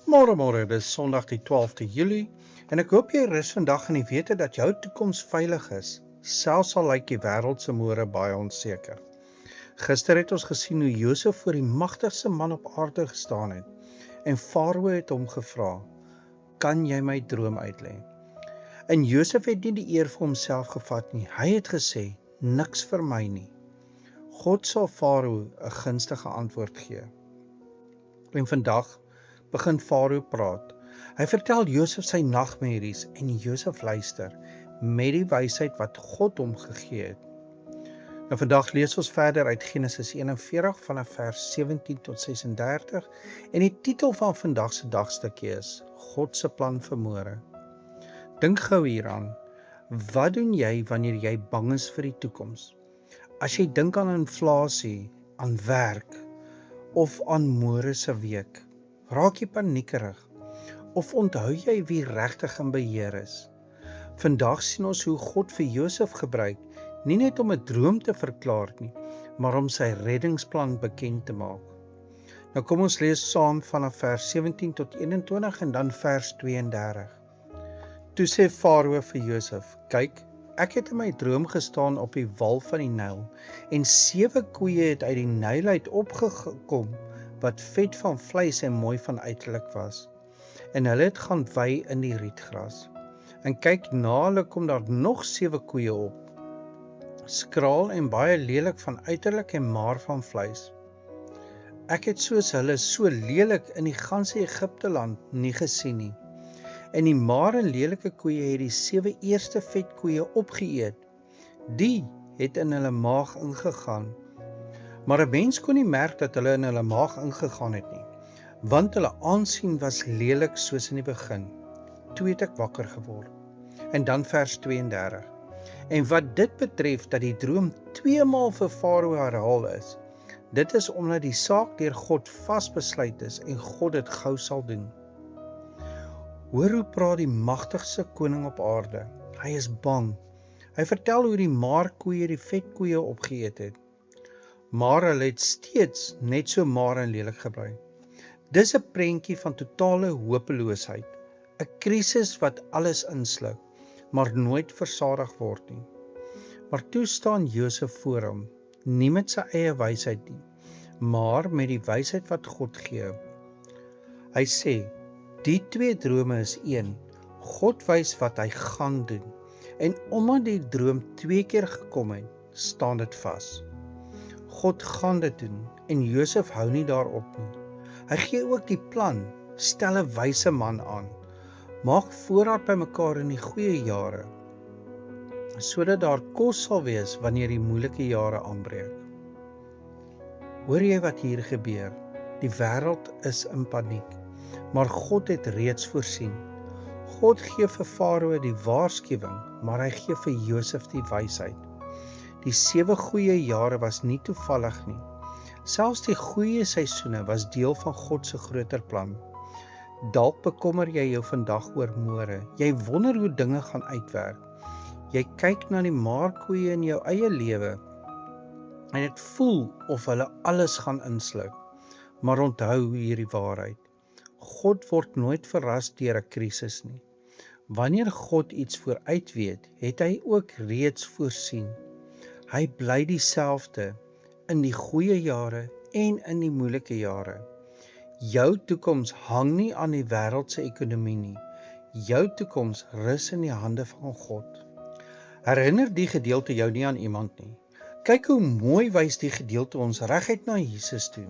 Môre, dis Sondag die 12de Julie en ek hoop jy rus vandag in die wete dat jou toekoms veilig is, selfs al lyk die wêreld se môre baie onseker. Gister het ons gesien hoe Josef voor die magtigste man op aarde gestaan het en Farao het hom gevra, "Kan jy my droom uitlê?" En Josef het nie die eer vir homself gevat nie. Hy het gesê, "Niks vir my nie." God sal Farao 'n gunstige antwoord gee. En vandag begin Farao praat. Hy vertel Josef sy nagmerries en Josef luister met die wysheid wat God hom gegee het. Nou vandag lees ons verder uit Genesis 41 vanaf vers 17 tot 36 en die titel van vandag se dagstukkie is God se plan vir môre. Dink gou hieraan. Wat doen jy wanneer jy bang is vir die toekoms? As jy dink aan inflasie, aan werk of aan môre se week, raak jy paniekerig of onthou jy wie regtig in beheer is? Vandag sien ons hoe God vir Josef gebruik, nie net om 'n droom te verklaar nie, maar om sy reddingsplan bekend te maak. Nou kom ons lees saam vanaf vers 17 tot 21 en dan vers 32. Toe sê Farao vir Josef, "Kyk, ek het in my droom gestaan op die wal van die Nyl en 7 koeie het uit die Nyl uit opgekom wat vet van vleis en mooi van uiterlik was. En hulle het gaan wei in die rietgras. En kyk, na hulle kom daar nog 7 koeie op, skraal en baie lelik van uiterlik en maar van vleis. Ek het soos hulle so lelik in die ganse Egipte land nie gesien nie. En die maar en lelike koeie het die 7 eerste vet koeie opgeëet. Die het in hulle maag ingegaan. Maar 'n mens kon nie merk dat hulle in hulle maag ingegaan het nie, want hulle aansien was lelik soos in die begin. Toe het ek wakker geword." En dan vers 32. En wat dit betref dat die droom 2 maal vir Farao herhaal is, dit is omdat die saak deur God vasbesluit is en God dit gou sal doen. Hoor hoe praat die magtigste koning op aarde. Hy is bang. Hy vertel hoe die maarkoeie die vetkoeie opgeëet het. Maar hulle het steeds net so maar en lelik gebly. Dis 'n prentjie van totale hopeloosheid. 'n Krisis wat alles insluk, maar nooit versadig word nie. Maar toe staan Josef voor hom, nie met sy eie wysheid nie, maar met die wysheid wat God gee. Hy sê, die 2 drome is een. God wys wat hy gaan doen. En omdat die droom 2 keer gekom het, staan dit vas. God gaan dit doen en Josef hou nie daarop nie. Hy gee ook die plan, stel 'n wyse man aan. Maak voorraad bymekaar in die goeie jare, sodat daar kos sal wees wanneer die moeilike jare aanbreek. Hoor jy wat hier gebeur? Die wêreld is in paniek, maar God het reeds voorsien. God gee vir Farao die waarskuwing, maar hy gee vir Josef die wysheid. Die 7 goeie jare was nie toevallig nie. Selfs die goeie seisoene was deel van God se groter plan. Dalk bekommer jy jou vandag oor môre. Jy wonder hoe dinge gaan uitwerk. Jy kyk na die maarkoeie in jou eie lewe en dit voel of hulle alles gaan insluk. Maar onthou hierdie waarheid. God word nooit verras deur 'n krisis nie. Wanneer God iets vooruit weet, het hy ook reeds voorsien. Hy bly dieselfde in die goeie jare en in die moeilike jare. Jou toekoms hang nie aan die wêreld se ekonomie nie. Jou toekoms rus in die hande van God. Herinner die gedeelte jou nie aan iemand nie. Kyk hoe mooi wys die gedeelte ons reguit na Jesus toe.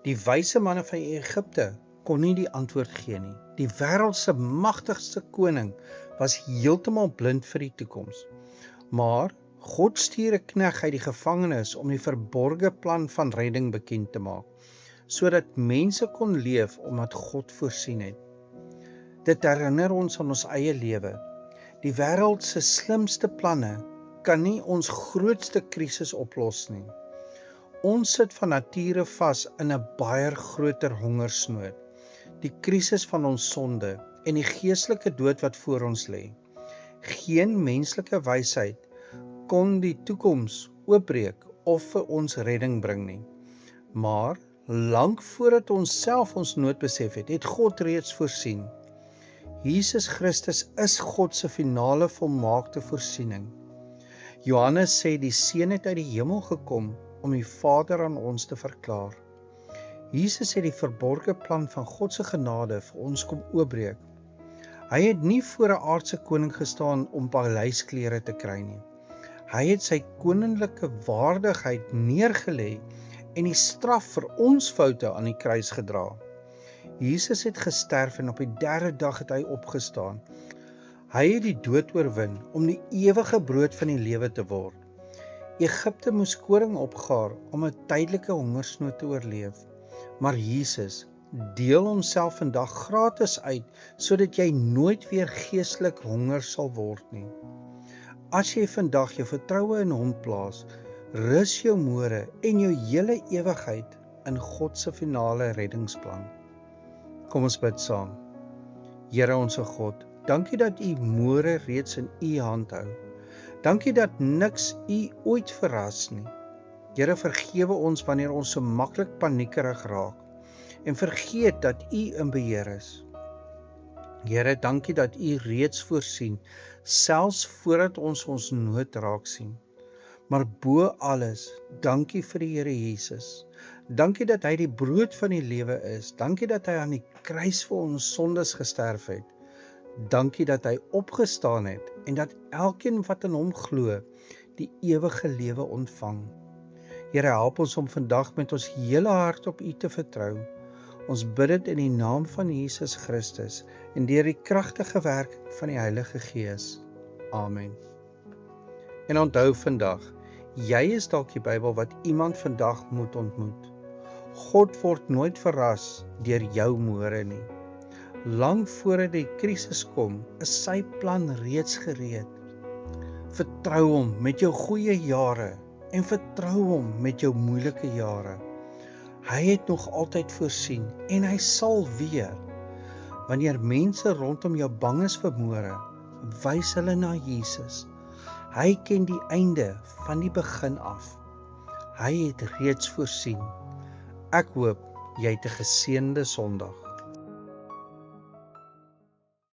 Die wyse manne van Egipte kon nie die antwoord gee nie. Die wêreld se magtigste koning was heeltemal blind vir die toekoms. Maar God stuur 'n knegt uit die gevangenis om die verborgde plan van redding bekend te maak, sodat mense kon leef omdat God voorsien het. Dit herinner ons aan ons eie lewe. Die wêreld se slimste planne kan nie ons grootste krisis oplos nie. Ons sit van nature vas in 'n baie groter hongersnood, die krisis van ons sonde en die geestelike dood wat voor ons lê. Geen menslike wysheid kon die toekoms oopbreek of vir ons redding bring nie. Maar Lank voordat ons self ons nood besef het God reeds voorsien. Jesus Christus is God se finale volmaakte voorsiening. Johannes sê die Seun het uit die hemel gekom om die Vader aan ons te verklaar. Jesus het die verborgde plan van God se genade vir ons kom oopbreek. Hy het nie voor 'n aardse koning gestaan om paleisklere te kry nie. Hy het sy koninklike waardigheid neergelê en die straf vir ons foute aan die kruis gedra. Jesus het gesterf en op die 3de dag het hy opgestaan. Hy het die dood oorwin om die ewige brood van die lewe te word. Egipte moes koring opgaar om 'n tydelike hongersnood te oorleef. Maar Jesus deel homself vandag gratis uit, sodat jy nooit weer geestelik honger sal word nie. As jy vandag jou vertroue in hom plaas, rus jou môre en jou hele ewigheid in God se finale reddingsplan. Kom ons bid saam. Here onsse God, dankie dat U môre reeds in U hand hou. Dankie dat niks U ooit verras nie. Here, vergewe ons wanneer ons so maklik paniekerig raak en vergeet dat U in beheer is. Here, dankie dat U reeds voorsien, selfs voordat ons nood raak sien. Maar bo alles, dankie vir die Here Jesus. Dankie dat hy die brood van die lewe is. Dankie dat hy aan die kruis vir ons sondes gesterf het. Dankie dat hy opgestaan het en dat elkeen wat in hom glo, die ewige lewe ontvang. Here, help ons om vandag met ons hele hart op U te vertrou. Ons bid dit in die naam van Jesus Christus en deur die kragtige werk van die Heilige Gees. Amen. En onthou vandag, jy is dalk die Bybel wat iemand vandag moet ontmoet. God word nooit verras deur jou môre nie. Lang voordat die krisis kom, is sy plan reeds gereed. Vertrou hom met jou goeie jare en vertrou hom met jou moeilike jare. Hy het nog altyd voorsien en hy sal weer. Wanneer mense rondom jou bang is vir môre, wys hulle na Jesus. Hy ken die einde van die begin af. Hy het reeds voorsien. Ek hoop jy het 'n geseënde Sondag.